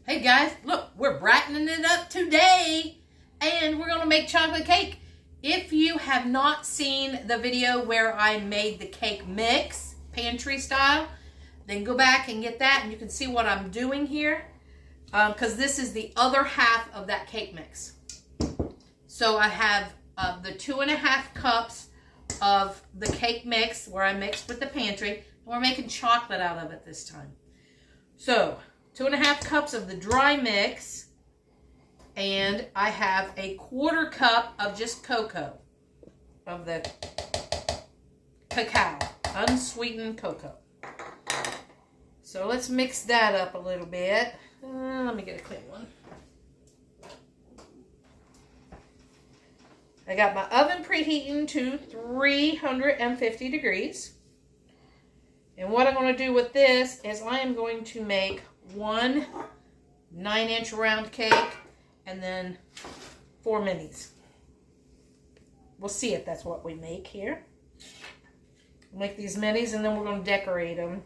Hey guys, look, we're brightening it up today and we're going to make chocolate cake. If you have not seen the video where I made the cake mix, pantry style, then go back and get that and you can see what I'm doing here because this is the other half of that cake mix. So I have the 2.5 cups of the cake mix where I mixed with the pantry. And we're making chocolate out of it this time. So 2.5 cups of the dry mix, and I have a 1/4 cup of just cocoa, of the cacao, unsweetened cocoa. So let's mix that up a little bit. Let me get a clean one. I got my oven preheating to 350 degrees. And what I'm going to do with this is I am going to make one 9-inch round cake and then 4 minis. We'll see if that's what we make here. We'll make these minis and then we're going to decorate them.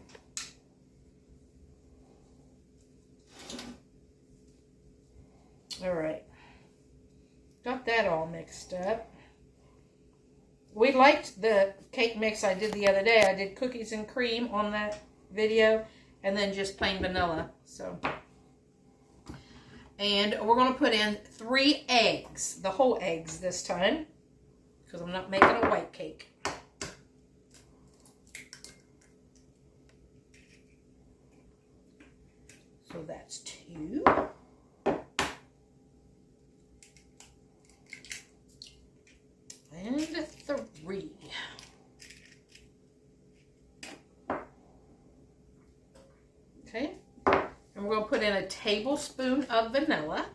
All right. Got that all mixed up. We liked the cake mix I did the other day. I did cookies and cream on that video and then just plain vanilla. So, and we're going to put in 3 eggs, the whole eggs this time, because I'm not making a white cake. So that's 2. And 3. Okay. And we're going to put in a tablespoon of vanilla.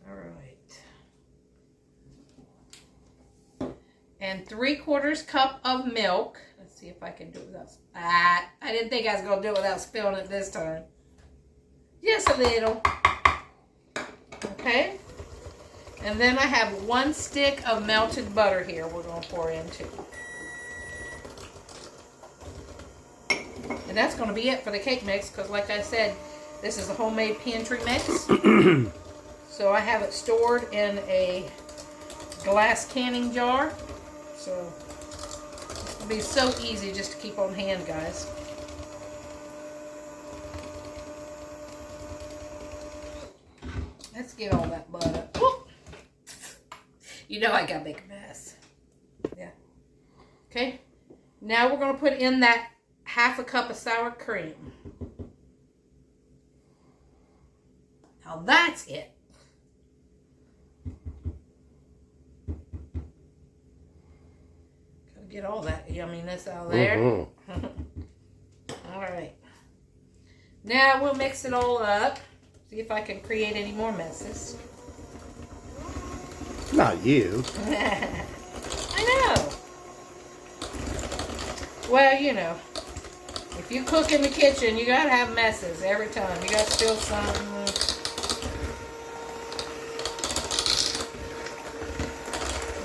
All right. And 3/4 cup of milk. Let's see if I can do it without... I didn't think I was going to do it without spilling it this time. Just a little. Okay. And then I have 1 stick of melted butter here we're going to pour into. And that's going to be it for the cake mix because like I said, this is a homemade pantry mix. So I have it stored in a glass canning jar. So it'll be so easy just to keep on hand, guys. Let's get all that butter. Whoop. You know I gotta make a mess. Yeah. Okay. Now we're gonna put in that 1/2 cup of sour cream. Now that's it. Gotta get all that yumminess out of there. All right. Now we'll mix it all up. See if I can create any more messes. Not you. I know. Well, you know, if you cook in the kitchen, you gotta have messes every time. You gotta spill something.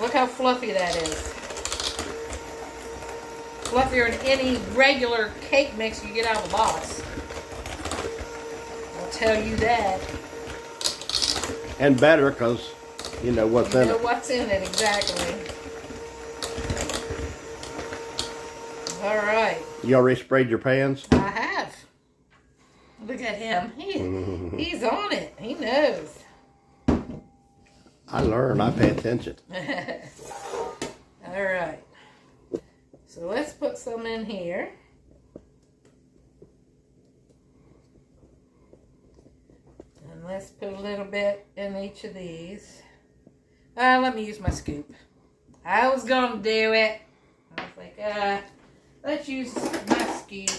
Look how fluffy that is. Fluffier than any regular cake mix you get out of the box. I'll tell you that. And better because you know what's in it. You know what's in it, exactly. All right. You already sprayed your pans? I have. Look at him. He's on it. He knows. I learn. I pay attention. All right. So let's put some in here. And let's put a little bit in each of these. Let me use my scoop. I was going to do it. I was like, let's use my scoop.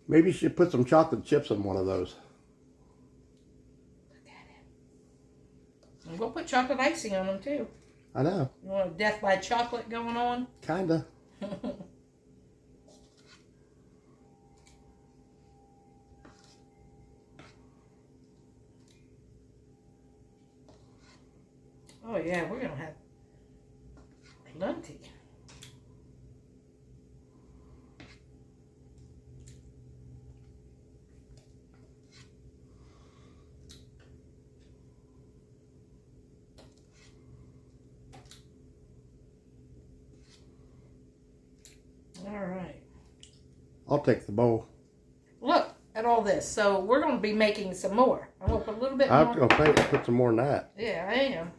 Maybe you should put some chocolate chips in one of those. Look at it. I'm going to put chocolate icing on them too. I know. You want a death by chocolate going on? Kinda. Oh yeah, we're gonna have plenty. All right. I'll take the bowl. Look at all this. So we're going to be making some more. I'm going to put a little bit I more. was going to put some more than that. Yeah, I am.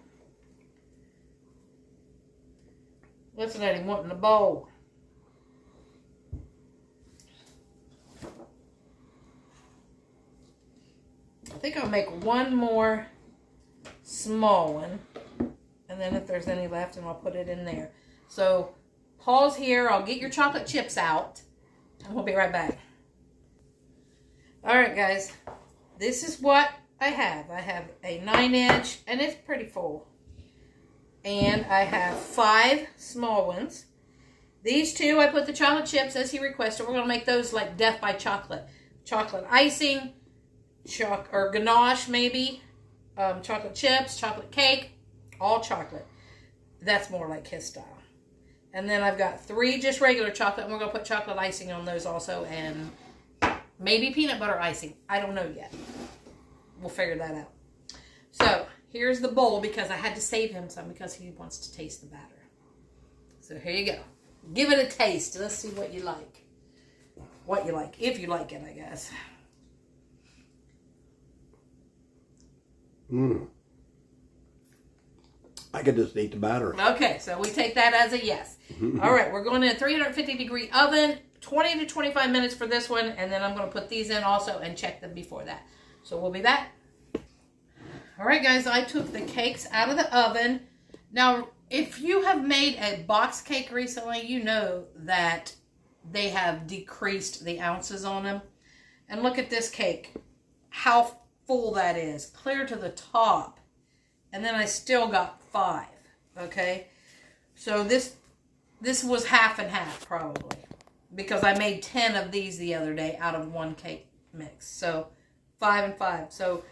Listen at him wanting a bowl. I think I'll make one more small one. And then if there's any left, then I'll put it in there. So pause here. I'll get your chocolate chips out. And we'll be right back. All right, guys. This is what I have. I have a 9-inch, and it's pretty full. And I have 5 small ones. These 2, I put the chocolate chips as he requested. We're going to make those like death by chocolate. Chocolate icing, or ganache maybe, chocolate chips, chocolate cake, all chocolate. That's more like his style. And then I've got 3 just regular chocolate, and we're going to put chocolate icing on those also, and maybe peanut butter icing. I don't know yet. We'll figure that out. So, here's the bowl, because I had to save him some because he wants to taste the batter. So, here you go. Give it a taste. Let's see what you like. What you like. If you like it, I guess. I could just eat the batter. Okay, so we take that as a yes. All right, we're going in a 350-degree oven, 20 to 25 minutes for this one, and then I'm going to put these in also and check them before that. So we'll be back. All right, guys, I took the cakes out of the oven. Now, if you have made a box cake recently, you know that they have decreased the ounces on them. And look at this cake, how full that is, clear to the top. And then I still got 5, okay? So this was half and half probably, because I made 10 of these the other day out of 1 cake mix. So 5 and 5. So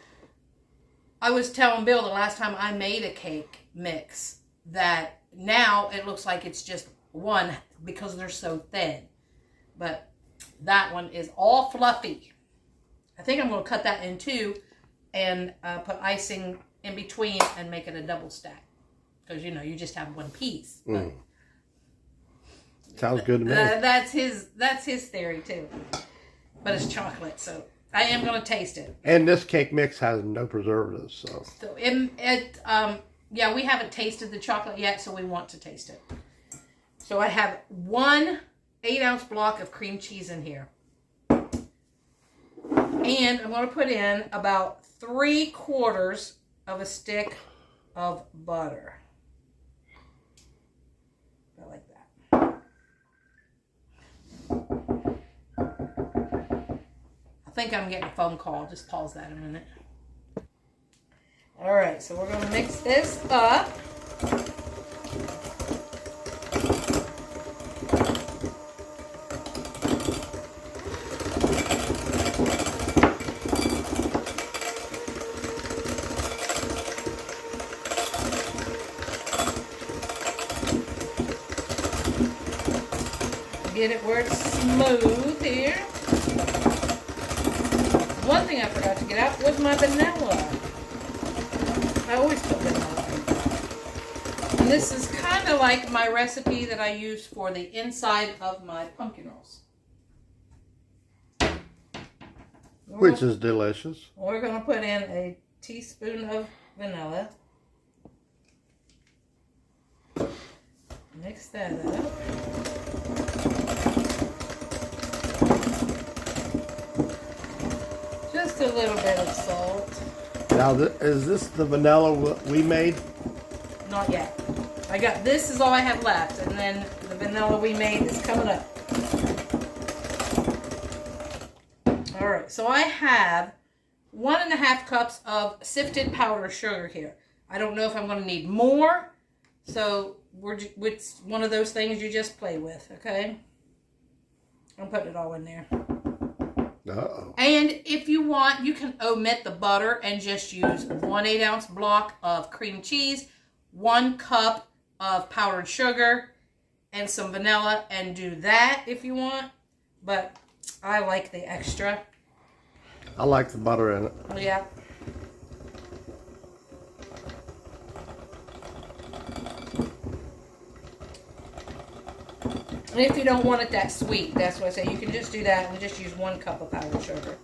I was telling Bill the last time I made a cake mix that now it looks like it's just 1 because they're so thin. But that one is all fluffy. I think I'm going to cut that in 2 and put icing in between and make it a double stack. Because, you know, you just have 1 piece. But sounds good to me. That's his theory, too. But it's chocolate, so I am going to taste it. And this cake mix has no preservatives, so. So, yeah, we haven't tasted the chocolate yet, so we want to taste it. So I have 1 8-ounce block of cream cheese in here. And I'm going to put in about 3/4 of a stick of butter. About like that. I think I'm getting a phone call. Just pause that a minute. All right, so we're going to mix this up. Get it where it's smooth here. One thing I forgot to get out was my vanilla. I always put vanilla. And this is kind of like my recipe that I use for the inside of my pumpkin rolls. Which is delicious. We're going to put in a teaspoon of vanilla. Mix that up. Just a little bit of salt. Now, is this the vanilla we made? Not yet. This is all I have left, and then the vanilla we made is coming up. All right, so I have 1.5 cups of sifted powdered sugar here. I don't know if I'm going to need more, so it's one of those things you just play with, okay? I'm putting it all in there. Uh-oh. And if you want, you can omit the butter and just use 1 8-ounce block of cream cheese, 1 cup of powdered sugar and some vanilla and do that if you want. But I like the extra. I like the butter in it. Yeah. And if you don't want it that sweet, that's what I say. You can just do that and just use 1 cup of powdered sugar.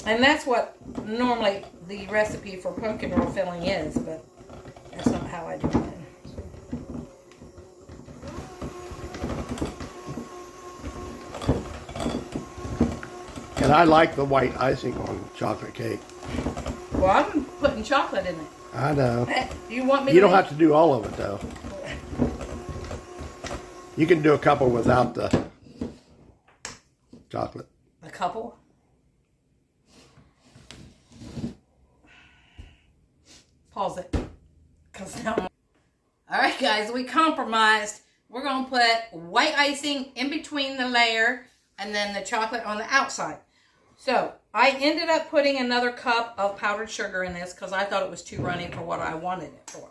And that's what normally the recipe for pumpkin roll filling is, but that's not how I do it. And I like the white icing on chocolate cake. Well, I'm putting chocolate in it. I know. You want me? You don't have to do all of it though. You can do a couple without the chocolate. A couple? Pause it. Because now. Alright, guys, we compromised. We're going to put white icing in between the layer and then the chocolate on the outside. So, I ended up putting another cup of powdered sugar in this because I thought it was too runny for what I wanted it for.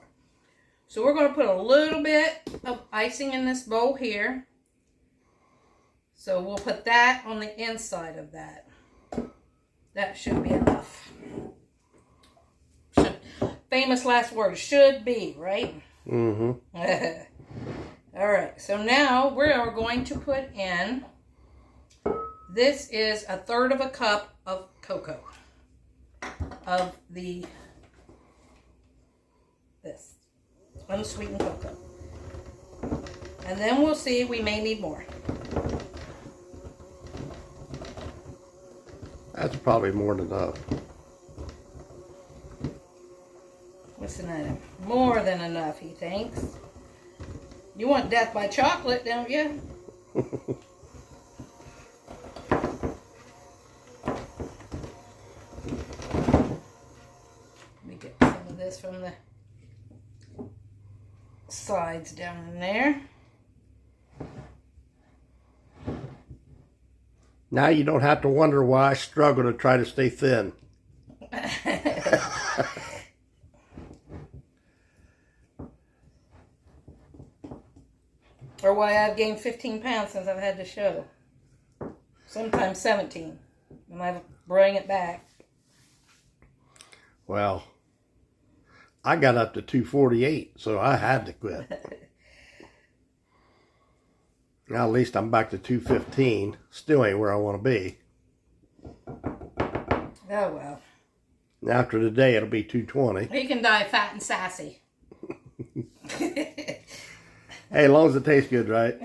So, we're going to put a little bit of icing in this bowl here. So, we'll put that on the inside of that. That should be enough. Famous last word, should be, right? Mm-hmm. All right, so now we are going to put in, this is 1/3 of a cup of cocoa, of this unsweetened cocoa. And then we'll see, we may need more. That's probably more than enough. Listen at him. More than enough, he thinks. You want death by chocolate, don't you? Let me get some of this from the sides down in there. Now you don't have to wonder why I struggle to try to stay thin. Or why I've gained 15 pounds since I've had the show. Sometimes 17. And I bring it back. Well, I got up to 248, so I had to quit. Now at least I'm back to 215. Still ain't where I want to be. Oh, well. And after today, it'll be 220. You can die fat and sassy. Hey, as long as it tastes good, right?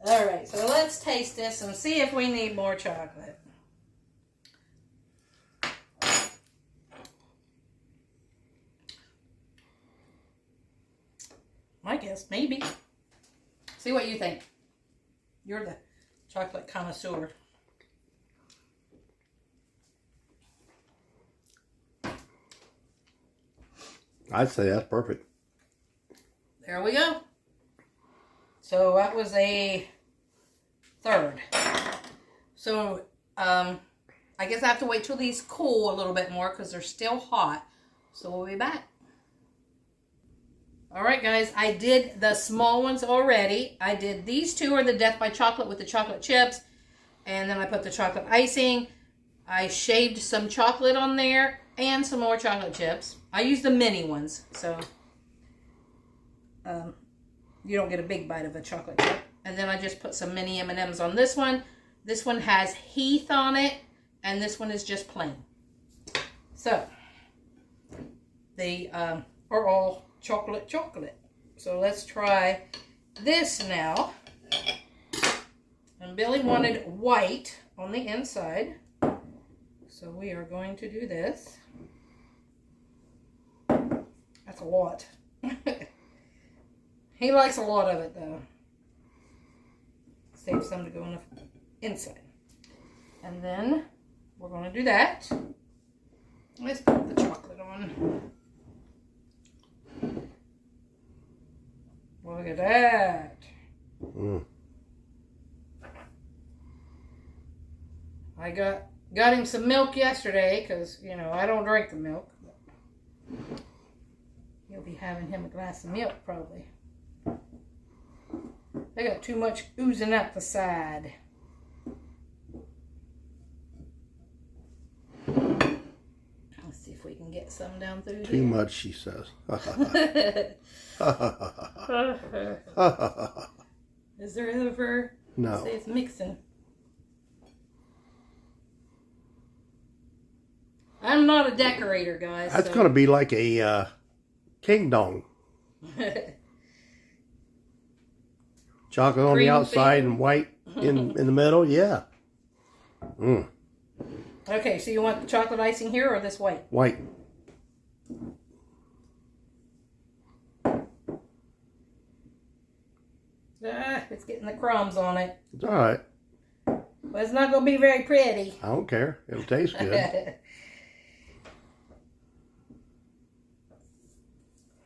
All right, so let's taste this and see if we need more chocolate. I guess, maybe. See what you think. You're the chocolate connoisseur. I'd say that's perfect. There we go. So that was a 1/3. So I guess I have to wait till these cool a little bit more because they're still hot. So we'll be back. Alright guys, I did the small ones already. I did these two are the Death by Chocolate with the chocolate chips. And then I put the chocolate icing. I shaved some chocolate on there and some more chocolate chips. I used the mini ones, so you don't get a big bite of a chocolate chip. And then I just put some mini M&Ms on this one. This one has Heath on it, and this one is just plain. So, they are all chocolate. So let's try this now. And Billy wanted white on the inside. So we are going to do this. That's a lot. He likes a lot of it though. Save some to go on the inside. And then we're going to do that. Let's put the chocolate on. Look at that. I got him some milk yesterday because, you know, I don't drink the milk. He'll be having him a glass of milk probably. I got too much oozing out the side. Let's see if we can get some down through Too here. much, she says. Is there ever? No. Say it's mixing. I'm not a decorator, guys. That's so. going to be like a king dong. Chocolate on the Cream outside filling. and white in the middle. Yeah. Mm. Okay, so you want the chocolate icing here or this white? White. It's getting the crumbs on it. It's all right. But it's not going to be very pretty. I don't care. It'll taste good.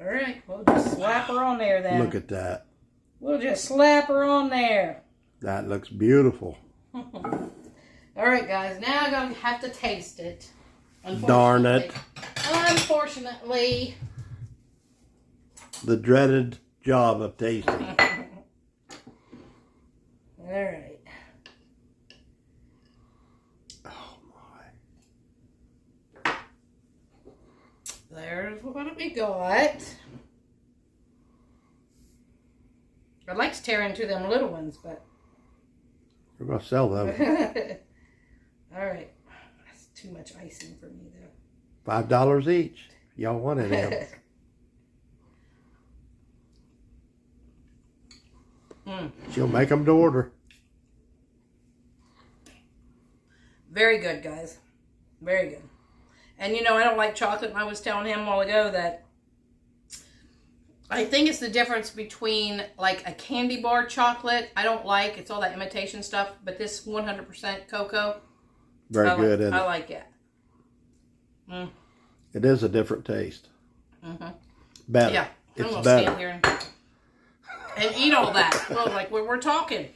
All right, we'll just slap her on there then. Look at that. We'll just slap her on there. That looks beautiful. All right, guys. Now I'm going to have to taste it. Darn it. Unfortunately. The dreaded job of tasting. All right. Oh, my. There's what we got. I'd like to tear into them little ones, but... We're going to sell them. All right. That's too much icing for me, though. $5 each. Y'all want any of them? She'll make them to order. Very good, guys. Very good. And, you know, I don't like chocolate. And I was telling him a while ago that I think it's the difference between, like, a candy bar chocolate. I don't like. It's all that imitation stuff. But this 100% cocoa. Very good, isn't it? I like it. Mm. It is a different taste. Mm-hmm. Better. Yeah. It's I'm going to better. stand here and eat all that. Well, like, we're talking.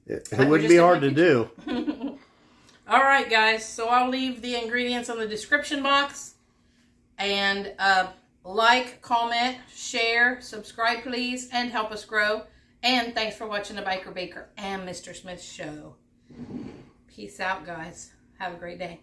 It Like, wouldn't be hard to do. All right, guys. So I'll leave the ingredients in the description box. And like, comment, share, subscribe, please, and help us grow. And thanks for watching the Biker Baker and Mr. Smith show. Peace out, guys. Have a great day.